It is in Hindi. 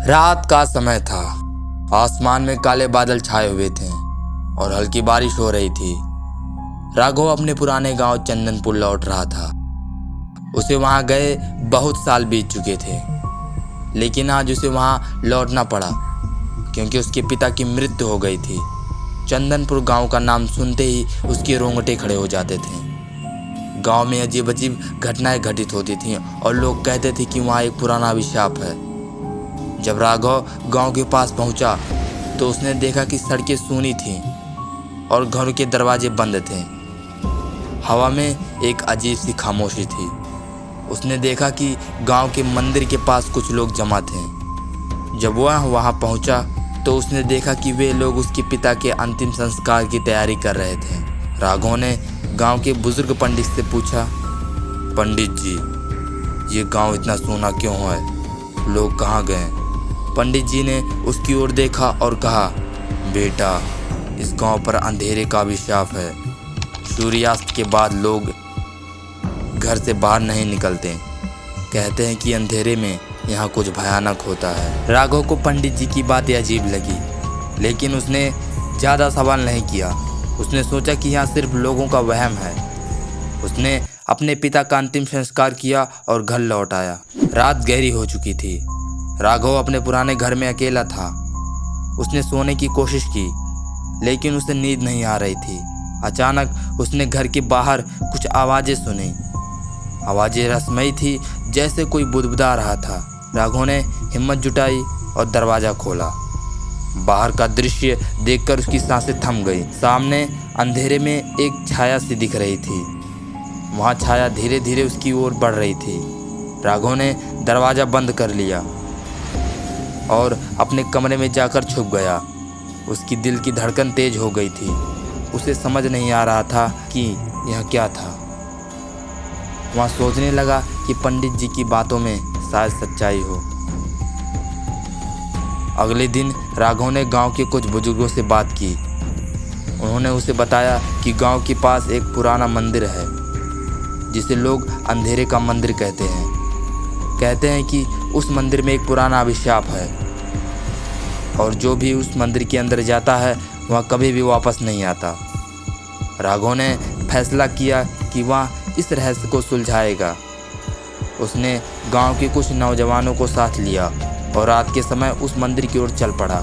रात का समय था। आसमान में काले बादल छाए हुए थे और हल्की बारिश हो रही थी। राघव अपने पुराने गांव चंदनपुर लौट रहा था। उसे वहां गए बहुत साल बीत चुके थे, लेकिन आज उसे वहां लौटना पड़ा क्योंकि उसके पिता की मृत्यु हो गई थी। चंदनपुर गांव का नाम सुनते ही उसके रोंगटे खड़े हो जाते थे। गांव में अजीब अजीब घटनाएं घटित होती थीं और लोग कहते थे कि वहां एक पुराना अभिशाप है। जब राघव गांव के पास पहुंचा तो उसने देखा कि सड़कें सूनी थीं और घरों के दरवाजे बंद थे। हवा में एक अजीब सी खामोशी थी। उसने देखा कि गांव के मंदिर के पास कुछ लोग जमा थे। जब वह वहां पहुंचा तो उसने देखा कि वे लोग उसके पिता के अंतिम संस्कार की तैयारी कर रहे थे। राघव ने गांव के बुजुर्ग पंडित से पूछा, पंडित जी, ये गांव इतना सूना क्यों है? लोग कहाँ गए? पंडित जी ने उसकी ओर देखा और कहा, बेटा, इस गांव पर अंधेरे का अभिशाप है। सूर्यास्त के बाद लोग घर से बाहर नहीं निकलते। कहते हैं कि अंधेरे में यहाँ कुछ भयानक होता है। राघव को पंडित जी की बातें अजीब लगी, लेकिन उसने ज़्यादा सवाल नहीं किया। उसने सोचा कि यहाँ सिर्फ लोगों का वहम है। उसने अपने पिता का अंतिम संस्कार किया और घर लौट आया। रात गहरी हो चुकी थी। राघव अपने पुराने घर में अकेला था। उसने सोने की कोशिश की, लेकिन उसे नींद नहीं आ रही थी। अचानक उसने घर के बाहर कुछ आवाज़ें सुनी। आवाज़ें रहस्यमयी थी, जैसे कोई बुदबुदा रहा था। राघव ने हिम्मत जुटाई और दरवाज़ा खोला। बाहर का दृश्य देखकर उसकी सांसें थम गई। सामने अंधेरे में एक छाया सी दिख रही थी। वहाँ छाया धीरे धीरे उसकी ओर बढ़ रही थी। राघव ने दरवाज़ा बंद कर लिया और अपने कमरे में जाकर छुप गया। उसकी दिल की धड़कन तेज हो गई थी। उसे समझ नहीं आ रहा था कि यह क्या था। वहाँ सोचने लगा कि पंडित जी की बातों में शायद सच्चाई हो। अगले दिन राघव ने गांव के कुछ बुजुर्गों से बात की। उन्होंने उसे बताया कि गांव के पास एक पुराना मंदिर है, जिसे लोग अंधेरे का मंदिर कहते हैं। कहते हैं कि उस मंदिर में एक पुराना अभिशाप है और जो भी उस मंदिर के अंदर जाता है वह कभी भी वापस नहीं आता। राघव ने फैसला किया कि वह इस रहस्य को सुलझाएगा। उसने गांव के कुछ नौजवानों को साथ लिया और रात के समय उस मंदिर की ओर चल पड़ा।